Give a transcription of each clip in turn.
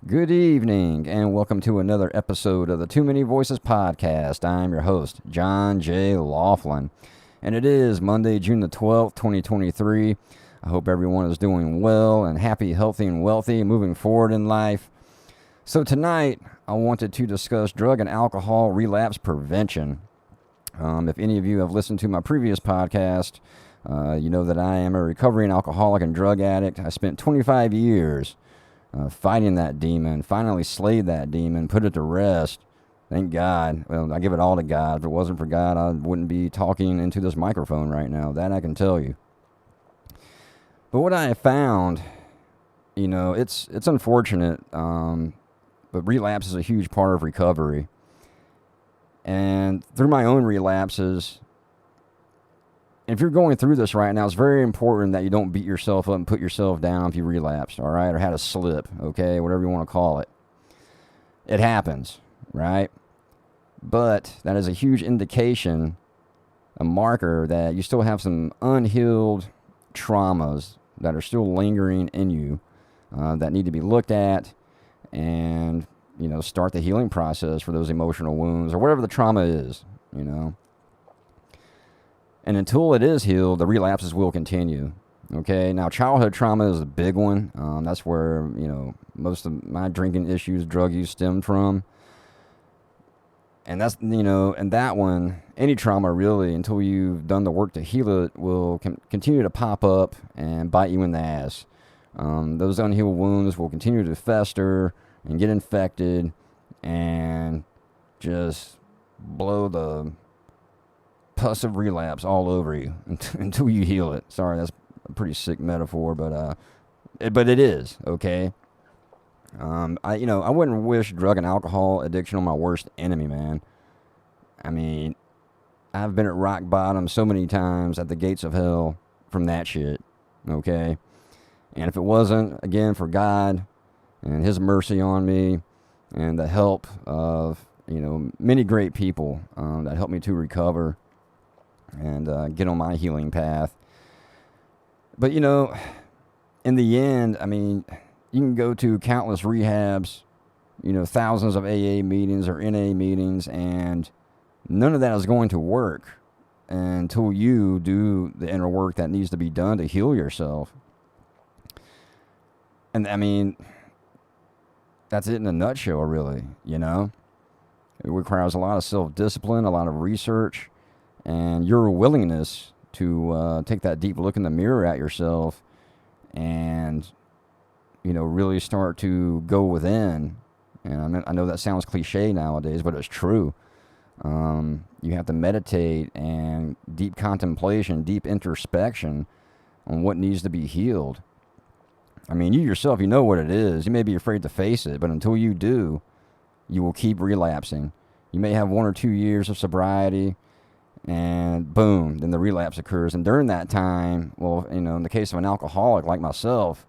Good evening, and welcome to another episode of the Too Many Voices podcast. I'm your host, John J. Laughlin, and it is Monday, June the 12th, 2023. I hope everyone is doing well and happy, healthy, and wealthy, moving forward in life. So tonight, I wanted to discuss drug and alcohol relapse prevention. If any of you have listened to my previous podcast, you know that I am a recovering alcoholic and drug addict. I spent 25 years fighting that demon, finally slayed that demon, put it to rest. Thank God. Well, I give it all to God. If it wasn't for God, I wouldn't be talking into this microphone right now. That I can tell you. But what I have found, it's unfortunate, but relapse is a huge part of recovery. And through my own relapses, if you're going through this right now, it's very important that you don't beat yourself up and put yourself down if you relapsed, all right, or had a slip, okay, whatever you want to call it. It happens, right? But that is a huge indication, a marker that you still have some unhealed traumas that are still lingering in you that need to be looked at and, start the healing process for those emotional wounds or whatever the trauma is, And until it is healed, the relapses will continue. Okay, now childhood trauma is a big one. That's where, most of my drinking issues, drug use stemmed from. And that's, and that one, any trauma really, until you've done the work to heal it, will continue to pop up and bite you in the ass. Those unhealed wounds will continue to fester and get infected and just blow the pus of relapse all over you until you heal it. Sorry, that's a pretty sick metaphor, but it is, okay? I wouldn't wish drug and alcohol addiction on my worst enemy, man. I mean, I've been at rock bottom so many times at the gates of hell from that shit, okay? And if it wasn't, again, for God and His mercy on me and the help of, many great people that helped me to recover and get on my healing path. But, in the end, I mean, you can go to countless rehabs, thousands of AA meetings or NA meetings, and none of that is going to work until you do the inner work that needs to be done to heal yourself. And, I mean, that's it in a nutshell, really, It requires a lot of self-discipline, a lot of research, and your willingness to take that deep look in the mirror at yourself and, really start to go within. And I know that sounds cliche nowadays, but it's true. You have to meditate and deep contemplation, deep introspection on what needs to be healed. I mean, you yourself, you know what it is. You may be afraid to face it, but until you do, you will keep relapsing. You may have 1 or 2 years of sobriety, and boom, then the relapse occurs. And during that time, well, in the case of an alcoholic like myself,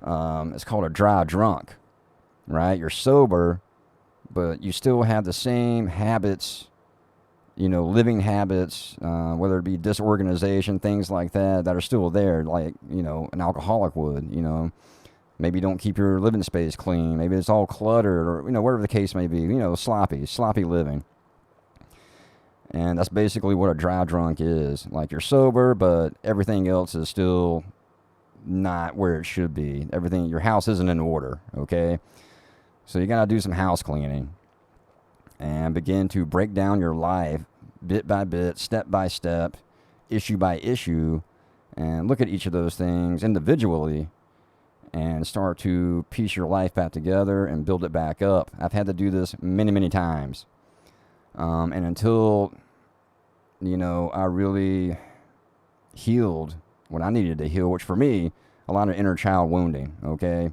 it's called a dry drunk, right? You're sober, but you still have the same habits, living habits, whether it be disorganization, things like that are still there, like, an alcoholic would, Maybe you don't keep your living space clean. Maybe it's all cluttered or, whatever the case may be, sloppy living. And that's basically what a dry drunk is. Like, you're sober, but everything else is still not where it should be. Your house isn't in order, okay? So you got to do some house cleaning and begin to break down your life bit by bit, step by step, issue by issue, and look at each of those things individually and start to piece your life back together and build it back up. I've had to do this many, many times. And until, I really healed what I needed to heal, which for me, a lot of inner child wounding, okay?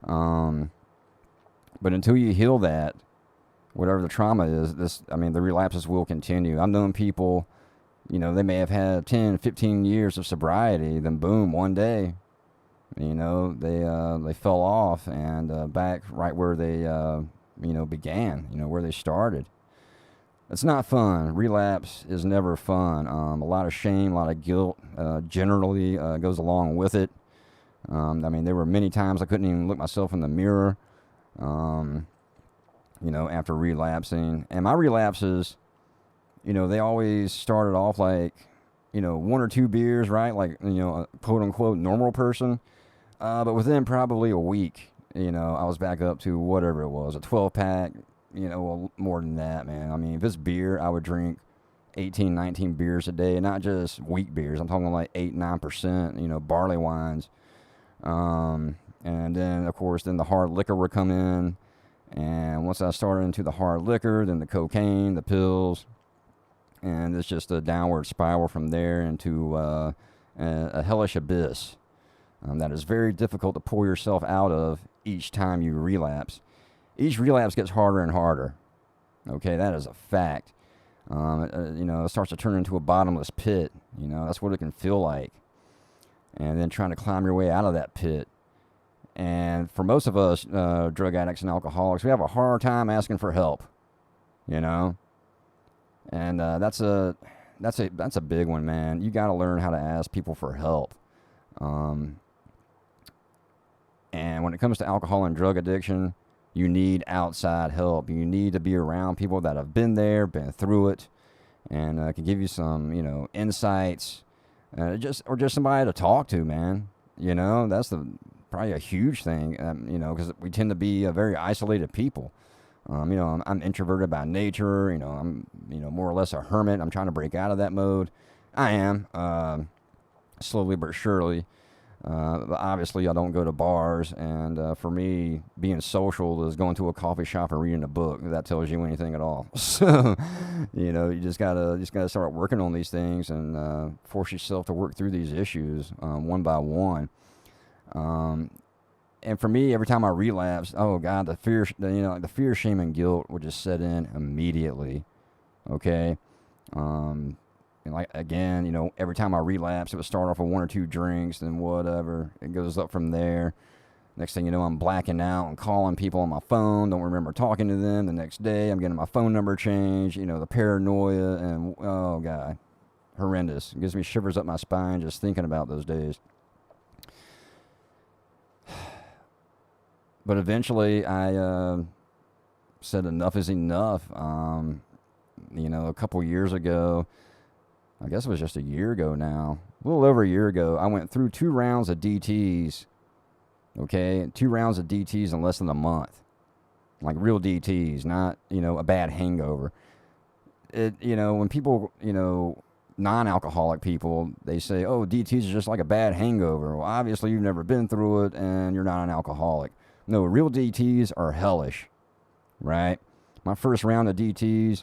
But until you heal that, whatever the trauma is, the relapses will continue. I've known people, they may have had 10, 15 years of sobriety, then boom, one day, they fell off and back right where they, began, where they started. It's not fun. Relapse is never fun. A lot of shame, a lot of guilt generally goes along with it. There were many times I couldn't even look myself in the mirror After relapsing. And my relapses, they always started off like, one or two beers, right? Like, a quote unquote normal person. But within probably a week, I was back up to whatever it was, a 12 pack, well, more than that, man. I mean, if it's beer, I would drink 18, 19 beers a day, not just weak beers. I'm talking like 8, 9%, barley wines. And then, of course, then the hard liquor would come in. And once I started into the hard liquor, then the cocaine, the pills, and it's just a downward spiral from there into a hellish abyss that is very difficult to pull yourself out of each time you relapse. Each relapse gets harder and harder. Okay, that is a fact. It starts to turn into a bottomless pit. That's what it can feel like. And then trying to climb your way out of that pit. And for most of us drug addicts and alcoholics, we have a hard time asking for help. And that's a big one, man. You got to learn how to ask people for help. And when it comes to alcohol and drug addiction, you need outside help. You need to be around people that have been there, been through it, and can give you some, insights, just somebody to talk to, man. That's probably a huge thing, because we tend to be a very isolated people. I'm introverted by nature. I'm, more or less a hermit. I'm trying to break out of that mode. I am, slowly but surely. But obviously, I don't go to bars, and for me, being social is going to a coffee shop and reading a book. If that tells you anything at all. So, you just gotta start working on these things and force yourself to work through these issues one by one. And for me, every time I relapsed, oh God, the fear, shame, and guilt would just set in immediately. Okay. And like, again, every time I relapse, it would start off with one or two drinks, then whatever. It goes up from there. Next thing you know, I'm blacking out and calling people on my phone. Don't remember talking to them. The next day, I'm getting my phone number changed. The paranoia and, oh God, horrendous. It gives me shivers up my spine just thinking about those days. But eventually, I said enough is enough. A couple years ago, I guess it was just a year ago now, a little over a year ago, I went through 2 rounds of DTs, okay? 2 rounds of DTs in less than a month. Like real DTs, not, a bad hangover. When people, non-alcoholic people, they say, oh, DTs are just like a bad hangover. Well, obviously you've never been through it and you're not an alcoholic. No, real DTs are hellish, right? My first round of DTs,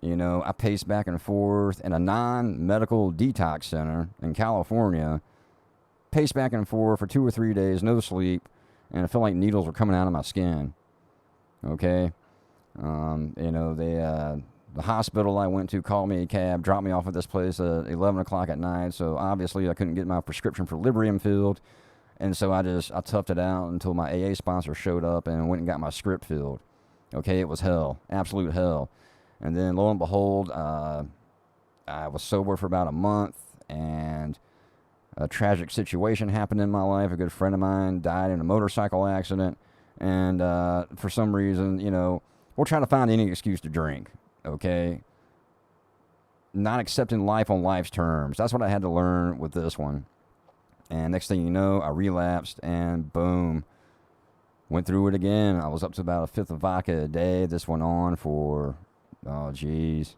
I paced back and forth in a non-medical detox center in California, paced back and forth for 2 or 3 days, no sleep, and I felt like needles were coming out of my skin. Okay? The hospital I went to called me a cab, dropped me off at this place at 11 o'clock at night, so obviously I couldn't get my prescription for Librium filled, and so I toughed it out until my AA sponsor showed up and went and got my script filled. Okay? It was hell. Absolute hell. And then, lo and behold, I was sober for about a month, and a tragic situation happened in my life. A good friend of mine died in a motorcycle accident, and for some reason, we'll try to find any excuse to drink, okay? Not accepting life on life's terms. That's what I had to learn with this one. And next thing you know, I relapsed, and boom, went through it again. I was up to about a fifth of vodka a day. This went on for... oh, geez,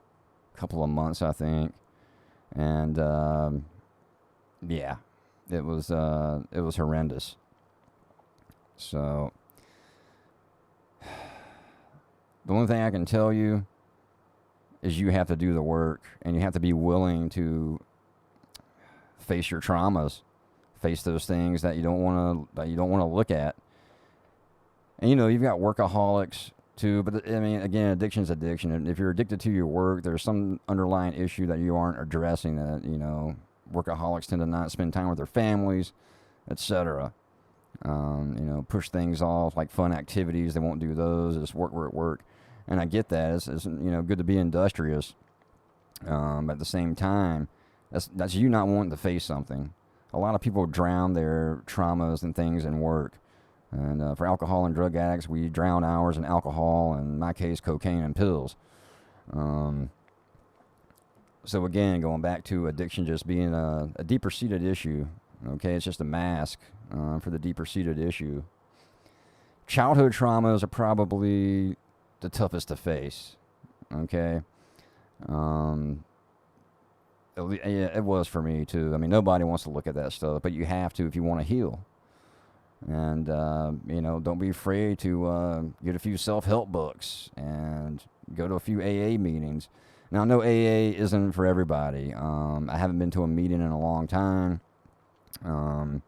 a couple of months, I think. And, yeah, it was horrendous. So, the only thing I can tell you is you have to do the work, and you have to be willing to face your traumas, face those things that you don't want to look at. And, you've got workaholics too, but I mean, again, addiction's addiction. And if you're addicted to your work, there's some underlying issue that you aren't addressing. That workaholics tend to not spend time with their families, etc. Push things off like fun activities. They won't do those. Just work. And I get that. It's good to be industrious. But at the same time, that's you not wanting to face something. A lot of people drown their traumas and things in work. And for alcohol and drug addicts, we drown hours in alcohol, and in my case, cocaine and pills. Um, so again, going back to addiction just being a deeper seated issue. Okay, it's just a mask for the deeper seated issue. Childhood traumas are probably the toughest to face. Okay, yeah, it was for me too. I mean, nobody wants to look at that stuff, but you have to if you want to heal. And don't be afraid to get a few self-help books and go to a few AA meetings. Now, I know AA isn't for everybody. I haven't been to a meeting in a long time, and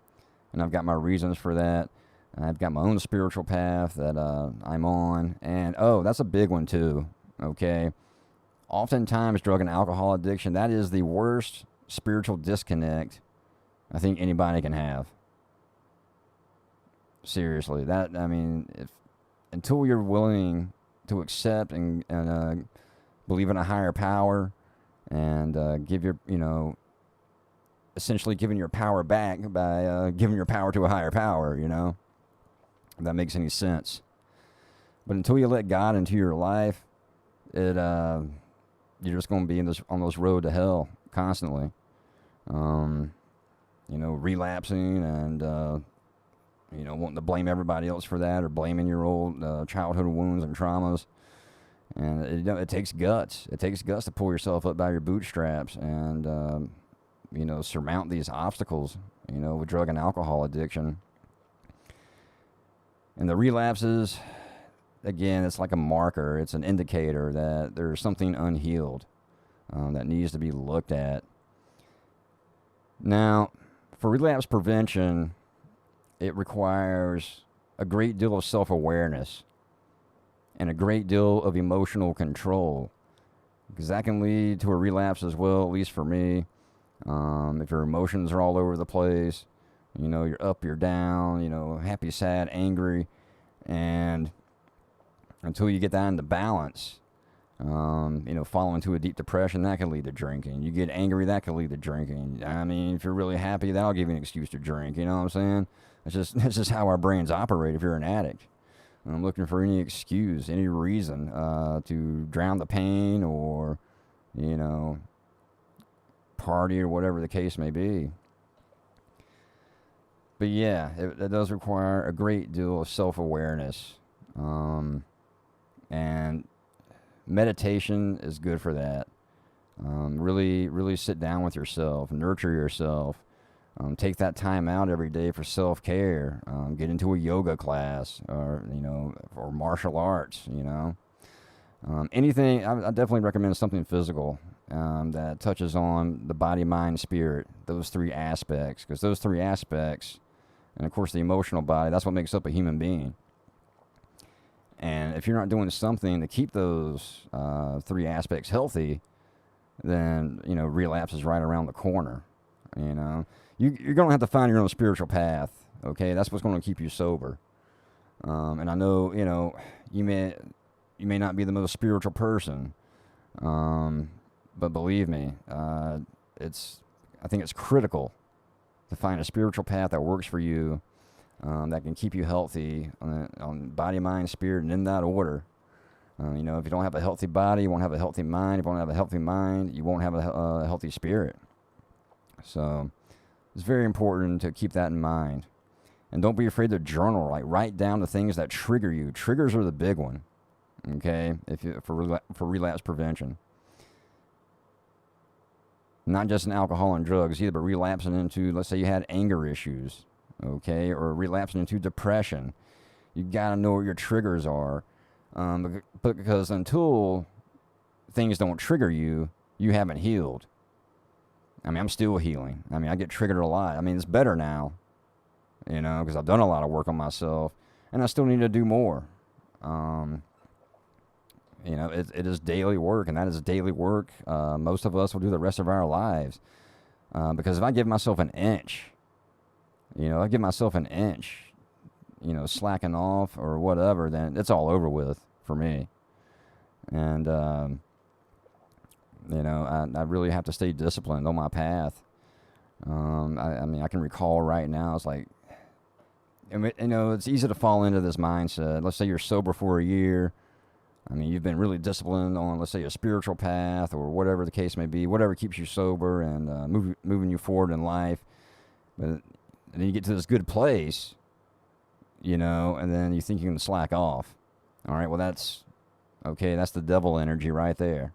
I've got my reasons for that. I've got my own spiritual path that I'm on, and that's a big one too. Okay, oftentimes drug and alcohol addiction, that is the worst spiritual disconnect I think anybody can have. Seriously, if until you're willing to accept and believe in a higher power and give your, essentially giving your power back by giving your power to a higher power, if that makes any sense. But until you let God into your life, you're just going to be on this road to hell constantly. Relapsing and wanting to blame everybody else for that, or blaming your old childhood wounds and traumas. And it takes guts. It takes guts to pull yourself up by your bootstraps and surmount these obstacles. With drug and alcohol addiction. And the relapses, again, it's like a marker. It's an indicator that there's something unhealed that needs to be looked at. Now, for relapse prevention, it requires a great deal of self-awareness and a great deal of emotional control, because that can lead to a relapse as well, at least for me. If your emotions are all over the place, you're up, you're down, happy, sad, angry, and until you get that into balance, fall into a deep depression, that can lead to drinking. You get angry, that can lead to drinking. I mean, if you're really happy, that'll give you an excuse to drink, you know what I'm saying? It's just how our brains operate if you're an addict. I'm looking for any excuse, any reason to drown the pain or, party or whatever the case may be. But yeah, it does require a great deal of self-awareness. And meditation is good for that. Really, really sit down with yourself, nurture yourself. Take that time out every day for self-care. Get into a yoga class or martial arts, anything. I definitely recommend something physical that touches on the body, mind, spirit, those three aspects. Because those three aspects, and of course the emotional body, that's what makes up a human being. And if you're not doing something to keep those three aspects healthy, then, relapse is right around the corner. You're going to have to find your own spiritual path, okay? That's what's going to keep you sober. And I know, you may not be the most spiritual person, but believe me, I think it's critical to find a spiritual path that works for you, that can keep you healthy on body, mind, spirit, and in that order. If you don't have a healthy body, you won't have a healthy mind. If you don't have a healthy mind, you won't have a healthy spirit. So it's very important to keep that in mind. And don't be afraid to journal. Write down the things that trigger you. Triggers are the big one, okay, for relapse prevention. Not just in alcohol and drugs either, but relapsing into, let's say you had anger issues, okay, or relapsing into depression. You got to know what your triggers are. But because until things don't trigger you, you haven't healed. I mean, I'm still healing. I mean, I get triggered a lot. I mean, it's better now, because I've done a lot of work on myself, and I still need to do more. It is daily work, and that is daily work. Most of us will do the rest of our lives. Because if I give myself an inch, slacking off or whatever, then it's all over with for me. And, I really have to stay disciplined on my path. I can recall right now, it's like, it's easy to fall into this mindset. Let's say you're sober for a year. I mean, you've been really disciplined on, let's say, a spiritual path or whatever the case may be, whatever keeps you sober and moving you forward in life. But and then you get to this good place, and then you think you can slack off. All right, well, that's okay. That's the devil energy right there,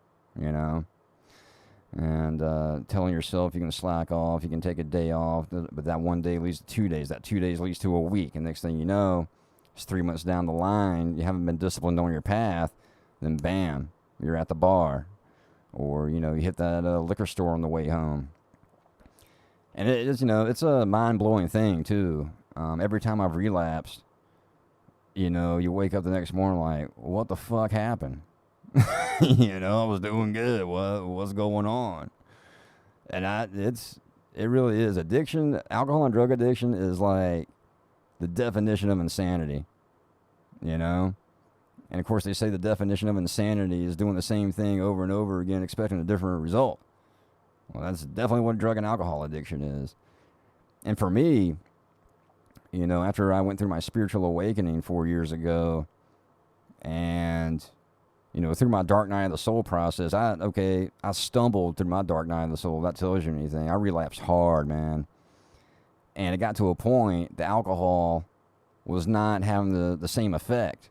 And telling yourself you can slack off, you can take a day off, but that one day leads to 2 days. That 2 days leads to a week. And next thing you know, it's 3 months down the line, you haven't been disciplined on your path, then bam, you're at the bar. Or, you hit that liquor store on the way home. And it is, it's a mind-blowing thing, too. Every time I've relapsed, you wake up the next morning like, what the fuck happened? I was doing good. What's going on? And it really is. Addiction, alcohol and drug addiction is like the definition of insanity, And of course they say the definition of insanity is doing the same thing over and over again, expecting a different result. Well, that's definitely what drug and alcohol addiction is. And for me, after I went through my spiritual awakening 4 years ago, and through my dark night of the soul process, I stumbled through my dark night of the soul. If that tells you anything. I relapsed hard, man. And it got to a point, the alcohol was not having the same effect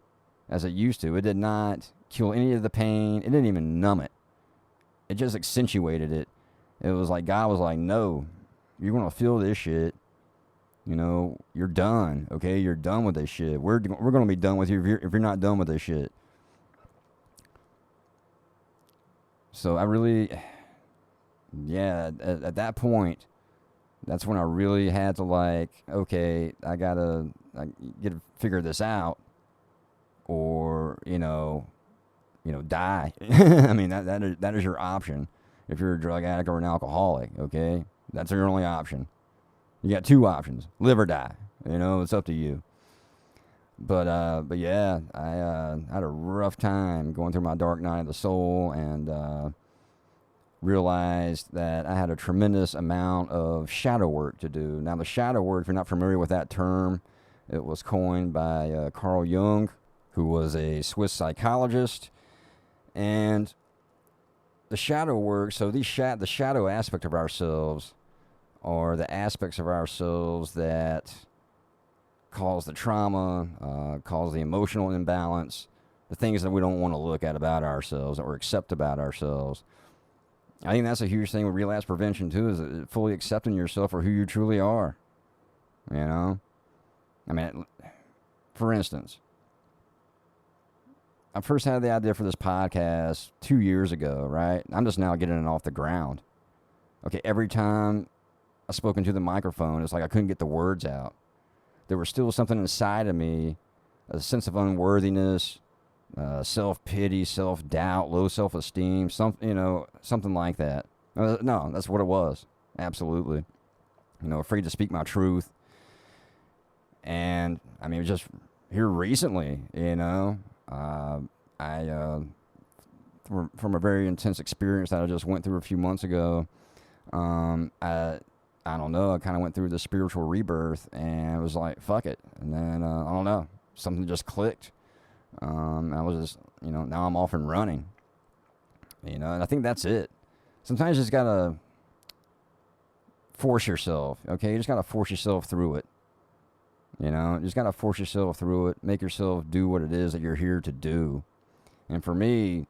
as it used to. It did not kill any of the pain. It didn't even numb it. It just accentuated it. It was like God was like, no, you're going to feel this shit. You're done, okay? You're done with this shit. We're going to be done with you if you're not done with this shit. So I really, at that point, that's when I really had to okay, I get to figure this out, or die. I mean that is your option if you're a drug addict or an alcoholic. Okay, that's your only option. You got two options: live or die. It's up to you. But yeah, I had a rough time going through my dark night of the soul, and realized that I had a tremendous amount of shadow work to do. Now, the shadow work, if you're not familiar with that term, it was coined by Carl Jung, who was a Swiss psychologist. And the shadow work, so the shadow aspect of ourselves are the aspects of ourselves that cause the trauma, cause the emotional imbalance, the things that we don't want to look at about ourselves or accept about ourselves. I think that's a huge thing with relapse prevention, too, is fully accepting yourself for who you truly are. I mean, for instance, I first had the idea for this podcast 2 years ago, right? I'm just now getting it off the ground. Okay, every time I spoke into the microphone, it's like I couldn't get the words out. There was still something inside of me, a sense of unworthiness, self-pity, self-doubt, low self-esteem, something like that. No, that's what it was. Absolutely. Afraid to speak my truth. And, I mean, just here recently, I, from a very intense experience that I just went through a few months ago, I don't know, I kind of went through the spiritual rebirth, and it was like, fuck it. And then, I don't know, something just clicked. I was just, now I'm off and running, and I think that's it. Sometimes you just gotta force yourself, okay? You just gotta force yourself through it, you just gotta force yourself through it, make yourself do what it is that you're here to do. And for me,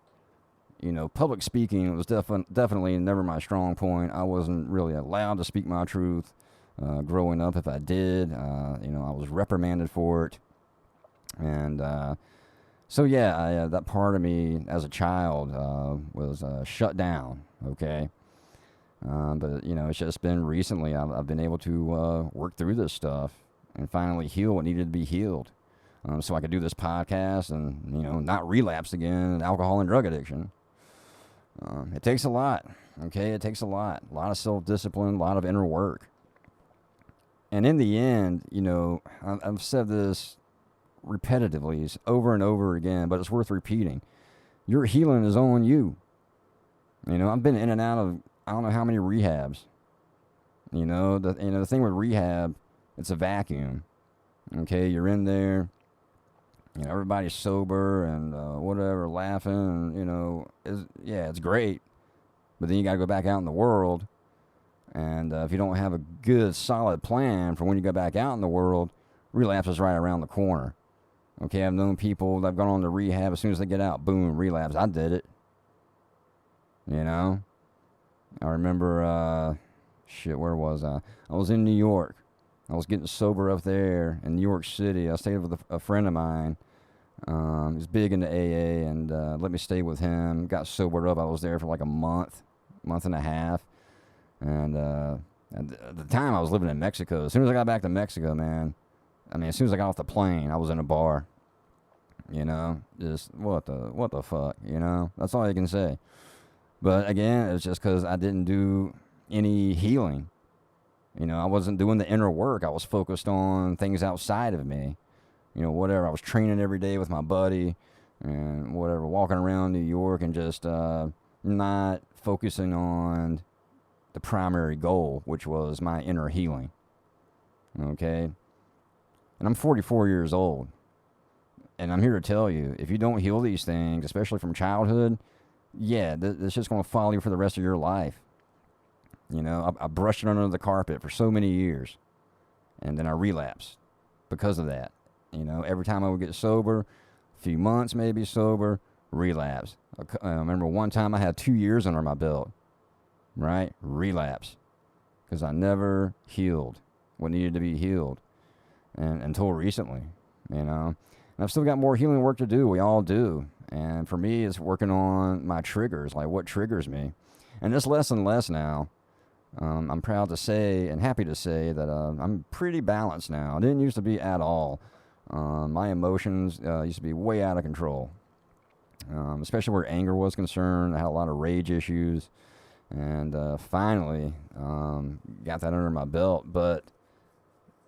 public speaking was definitely never my strong point. I wasn't really allowed to speak my truth growing up. If I did, I was reprimanded for it. And so yeah, that part of me as a child was shut down. Okay, but it's just been recently I've been able to work through this stuff and finally heal what needed to be healed, so I could do this podcast and not relapse again in alcohol and drug addiction. It takes a lot. Okay, it takes a lot of self-discipline, a lot of inner work. And in the end, I've said this repetitively over and over again, but it's worth repeating. Your healing is on you. I've been in and out of I don't know how many rehabs. The thing with rehab, it's a vacuum. Okay, you're in there, you know, everybody's sober and whatever, laughing, and, you know, yeah, it's great. But then you got to go back out in the world, and if you don't have a good, solid plan for when you go back out in the world, relapse is right around the corner. Okay, I've known people that have gone on to rehab. As soon as they get out, boom, relapse. I did it. You know, I remember, shit, where was I? I was in New York. I was getting sober up there in New York City. I stayed with a friend of mine. He's big into AA, and let me stay with him. Got sobered up. I was there for like a month and a half. And at the time, I was living in Mexico. As soon as I got back to Mexico, man, I mean, as soon as I got off the plane, I was in a bar. You know, just what the fuck, you know? That's all you can say. But again, it's just because I didn't do any healing. You know, I wasn't doing the inner work. I was focused on things outside of me. You know, whatever. I was training every day with my buddy and whatever, walking around New York and just not focusing on the primary goal, which was my inner healing. Okay? And I'm 44 years old. And I'm here to tell you, if you don't heal these things, especially from childhood, yeah, it's just going to follow you for the rest of your life. You know, I brushed it under the carpet for so many years, and then I relapsed because of that. You know, every time I would get sober, a few months maybe sober, relapse. I remember one time I had 2 years under my belt, right? Relapse. Because I never healed what needed to be healed, and until recently, you know. And I've still got more healing work to do. We all do. And for me, it's working on my triggers, like what triggers me. And it's less and less now. I'm proud to say and happy to say that I'm pretty balanced now. I didn't used to be at all. My emotions used to be way out of control, especially where anger was concerned. I had a lot of rage issues, and finally got that under my belt. But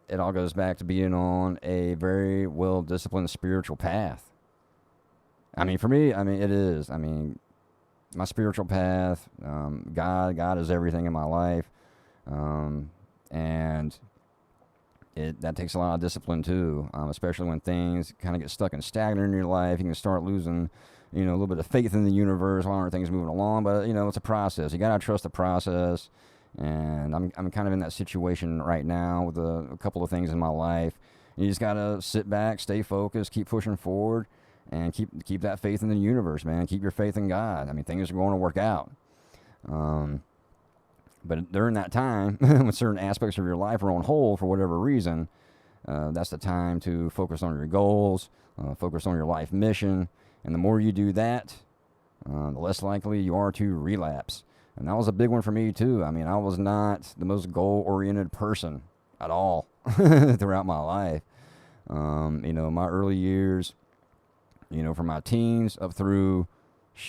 it all goes back to being on a very well-disciplined spiritual path. I mean, for me, I mean, it is. I mean, my spiritual path, God is everything in my life, and that takes a lot of discipline too, especially when things kind of get stuck and stagnant in your life. You can start losing, you know, a little bit of faith in the universe. Why aren't things moving along? But you know, it's a process. You gotta trust the process. And I'm kind of in that situation right now with a couple of things in my life. You just gotta sit back, stay focused, keep pushing forward, and keep that faith in the universe, man. Keep your faith in God. I mean, things are going to work out. But during that time, when certain aspects of your life are on hold for whatever reason, that's the time to focus on your goals, focus on your life mission. And the more you do that, the less likely you are to relapse. And that was a big one for me, too. I mean, I was not the most goal-oriented person at all throughout my life. You know, my early years, you know, from my teens up through,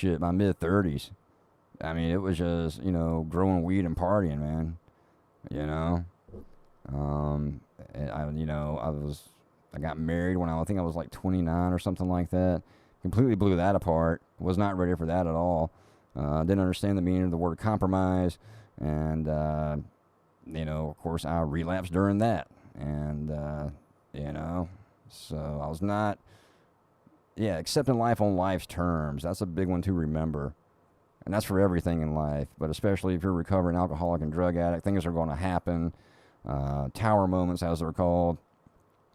my mid-30s. I mean, it was just, you know, growing weed and partying, man. You know? And I got married when I think I was like 29 or something like that. Completely blew that apart. Was not ready for that at all. Didn't understand the meaning of the word compromise. And, you know, of course, I relapsed during that. And, you know, so I was not, accepting life on life's terms. That's a big one to remember. And that's for everything in life. But especially if you're a recovering alcoholic and drug addict, things are going to happen. Tower moments, as they're called.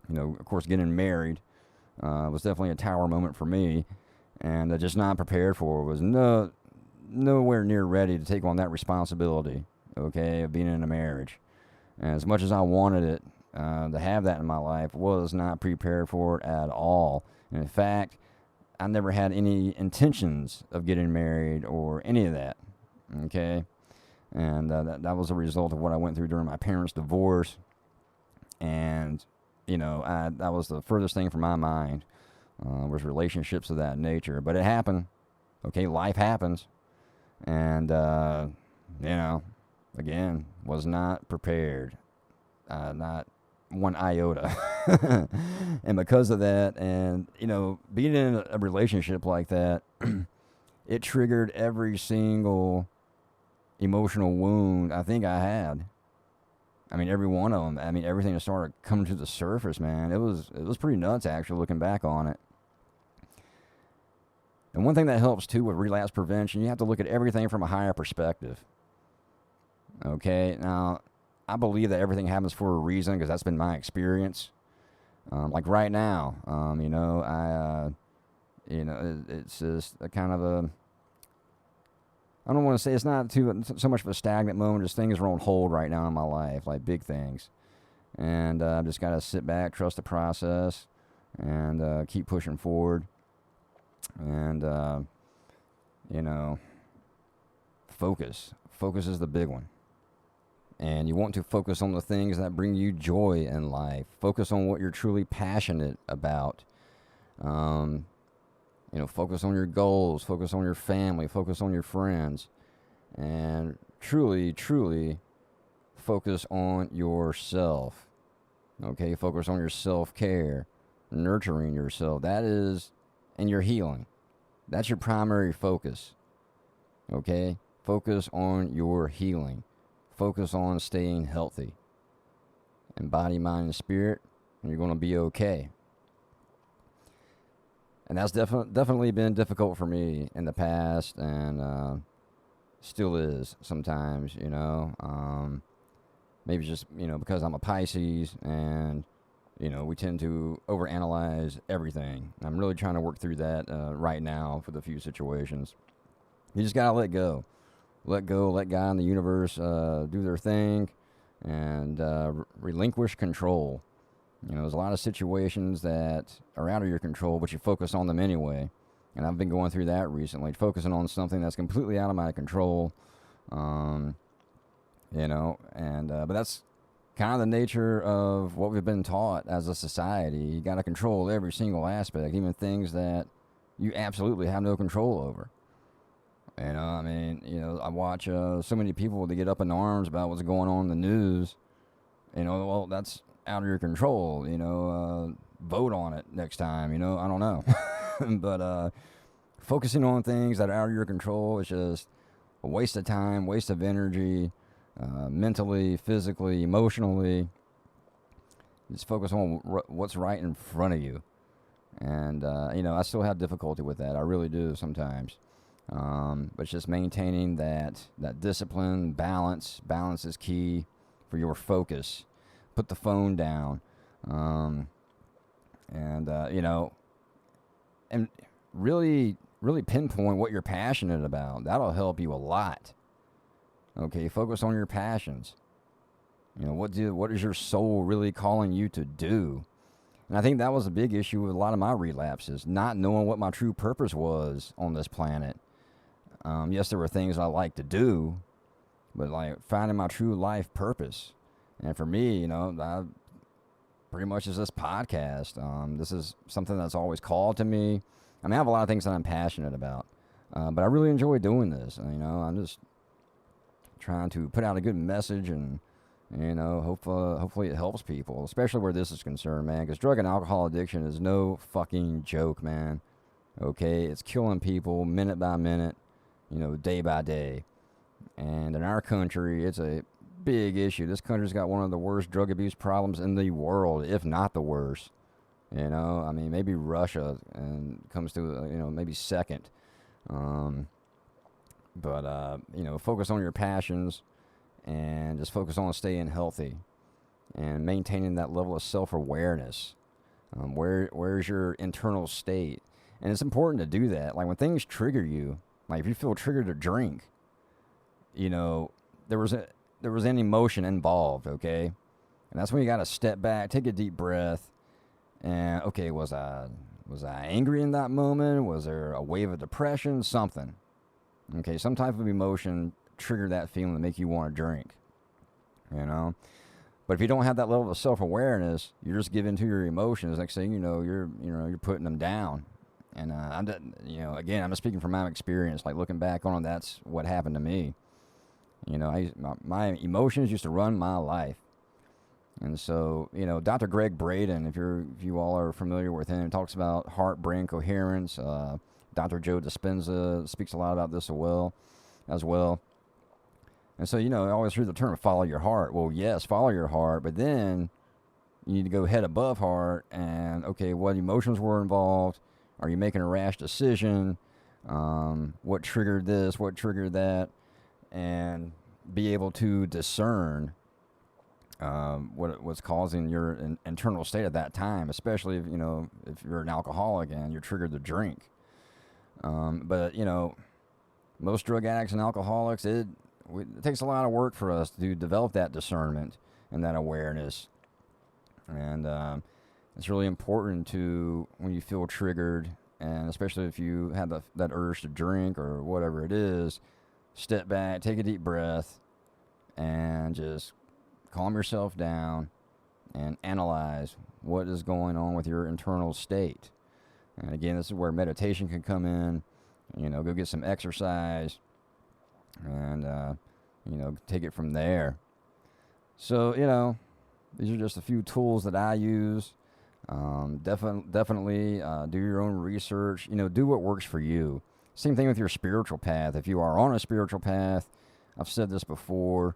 You know, of course, getting married was definitely a tower moment for me. And just not prepared for it. Was nowhere near ready to take on that responsibility, okay, of being in a marriage. And as much as I wanted it, to have that in my life, was not prepared for it at all. And in fact, I never had any intentions of getting married or any of that, okay? And that was a result of what I went through during my parents' divorce. And, you know, that was the furthest thing from my mind, was relationships of that nature. But it happened, okay? Life happens. And, you know, again, was not prepared. Not one iota. And because of that, and, you know, being in a relationship like that, it triggered every single emotional wound I think I had. I mean, every one of them. I mean, everything that started coming to the surface, man. It was pretty nuts, actually, looking back on it. And one thing that helps, too, with relapse prevention, you have to look at everything from a higher perspective. Okay? Now, I believe that everything happens for a reason, because that's been my experience. Like right now, it's just a kind of a, I don't want to say it's not so much of a stagnant moment, just things are on hold right now in my life, like big things. And I've just got to sit back, trust the process, and keep pushing forward. And, focus. Focus is the big one. And you want to focus on the things that bring you joy in life. Focus on what you're truly passionate about. Focus on your goals. Focus on your family. Focus on your friends. And truly, truly focus on yourself. Okay? Focus on your self-care. Nurturing yourself. That is, and your healing. That's your primary focus. Okay? Focus on your healing. Focus on staying healthy. In body, mind, and spirit, and you're going to be okay. And that's definitely been difficult for me in the past, and still is sometimes, maybe just, because I'm a Pisces, and, we tend to overanalyze everything. I'm really trying to work through that right now for the few situations. You just got to let go. Let go, let God and the universe do their thing, and relinquish control. There's a lot of situations that are out of your control, but you focus on them anyway. And I've been going through that recently, focusing on something that's completely out of my control. But that's kind of the nature of what we've been taught as a society. You got to control every single aspect, even things that you absolutely have no control over. I watch so many people, they get up in arms about what's going on in the news. Well, that's out of your control. Vote on it next time. I don't know. But focusing on things that are out of your control is just a waste of time, waste of energy, mentally, physically, emotionally. Just focus on what's right in front of you. And, I still have difficulty with that. I really do sometimes. But it's just maintaining that discipline, balance. Balance is key for your focus. Put the phone down. And really, really pinpoint what you're passionate about. That'll help you a lot. Okay, focus on your passions. What is your soul really calling you to do? And I think that was a big issue with a lot of my relapses, not knowing what my true purpose was on this planet. Yes, there were things I like to do, but like finding my true life purpose. And for me, I pretty much is this podcast. This is something that's always called to me. I have a lot of things that I'm passionate about, but I really enjoy doing this. I'm just trying to put out a good message, and hopefully it helps people, especially where this is concerned, man. Because drug and alcohol addiction is no fucking joke, man. Okay, it's killing people minute by minute. Day by day. And in our country, it's a big issue. This country's got one of the worst drug abuse problems in the world, if not the worst. Maybe Russia and comes to, maybe second. Focus on your passions and just focus on staying healthy and maintaining that level of self-awareness. Where's your internal state? And it's important to do that. Like when things trigger you, like if you feel triggered to drink, there was an emotion involved, okay? And that's when you got to step back, take a deep breath, and okay, was I angry in that moment? Was there a wave of depression? Something. Okay, some type of emotion triggered that feeling to make you want to drink. But if you don't have that level of self-awareness, you're just giving to your emotions. Next thing you know, you're putting them down. And again, I'm just speaking from my experience. Like looking back on it, that's what happened to me. My emotions used to run my life. And so, Dr. Greg Braden, if you all are familiar with him, talks about heart-brain coherence. Dr. Joe Dispenza speaks a lot about this as well. And so, I always hear the term follow your heart. Well, yes, follow your heart, but then you need to go head above heart and, okay, what emotions were involved? Are you making a rash decision? What triggered this? What triggered that? And be able to discern what's causing your internal state at that time, especially if you're an alcoholic and you're triggered to drink. But most drug addicts and alcoholics, it takes a lot of work for us to develop that discernment and that awareness. And it's really important to, when you feel triggered, and especially if you have that urge to drink or whatever it is, step back, take a deep breath, and just calm yourself down and analyze what is going on with your internal state. And again, this is where meditation can come in. Go get some exercise and, take it from there. So, these are just a few tools that I use. Definitely do your own research. Do what works for you. Same thing with your spiritual path. If you are on a spiritual path, I've said this before,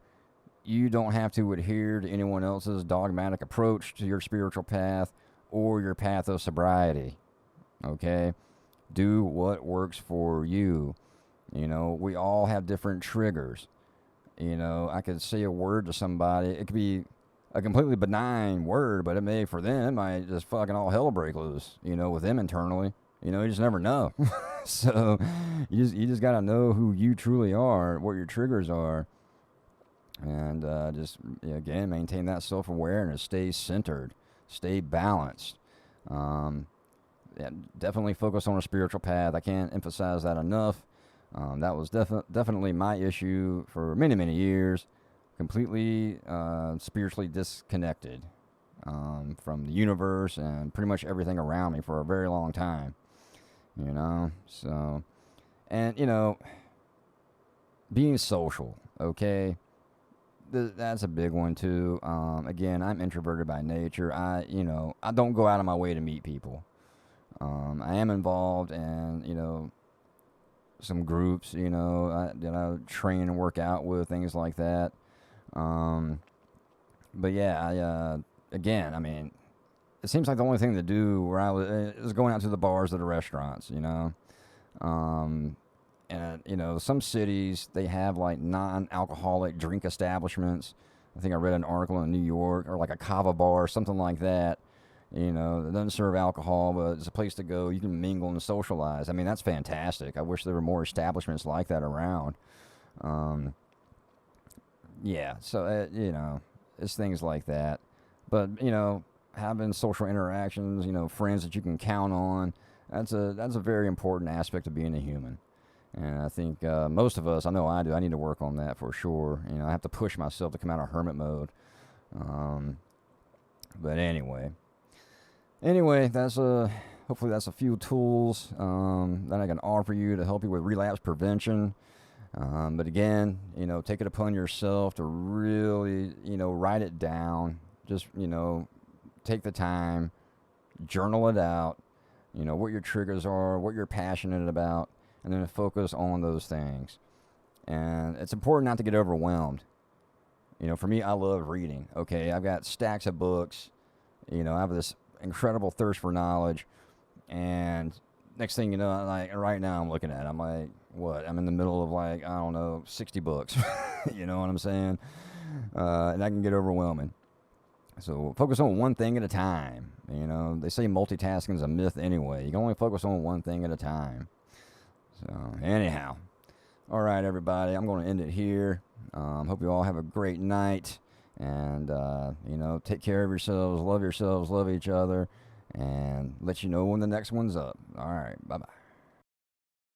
you don't have to adhere to anyone else's dogmatic approach to your spiritual path or your path of sobriety. Okay? Do what works for you. We all have different triggers. I could say a word to somebody. It could be a completely benign word, but for them, it might just fucking all hell break loose, with them internally. You just never know. So you just got to know who you truly are, what your triggers are. And just, again, maintain that self-awareness. Stay centered. Stay balanced. Definitely focus on a spiritual path. I can't emphasize that enough. That was definitely my issue for many, many years. Completely spiritually disconnected from the universe and pretty much everything around me for a very long time. So, and, being social, okay? That's a big one too. Again, I'm introverted by nature. I don't go out of my way to meet people. I am involved in, some groups, that I train and work out with, things like that. But yeah, again, it seems like the only thing to do where I was is going out to the bars or the restaurants, And, some cities, they have like non-alcoholic drink establishments. I think I read an article in New York, or like a kava bar, something like that. That doesn't serve alcohol, but it's a place to go. You can mingle and socialize. That's fantastic. I wish there were more establishments like that around. Yeah, so, it's things like that. But, having social interactions, friends that you can count on, that's a very important aspect of being a human. And I think most of us, I know I do, I need to work on that for sure. I have to push myself to come out of hermit mode. But anyway, that's hopefully that's a few tools that I can offer you to help you with relapse prevention. But again, take it upon yourself to really, write it down. Just, take the time, journal it out, what your triggers are, what you're passionate about, and then focus on those things. And it's important not to get overwhelmed. For me, I love reading. Okay, I've got stacks of books. I have this incredible thirst for knowledge. And next thing you know, right now I'm looking at it, I'm like, what? I'm in the middle of 60 books. You know what I'm saying? And that can get overwhelming. So focus on one thing at a time. They say multitasking is a myth anyway. You can only focus on one thing at a time. So anyhow, all right, everybody, I'm going to end it here. Hope you all have a great night, and take care of yourselves, love each other, and let you know when the next one's up. All right, bye-bye.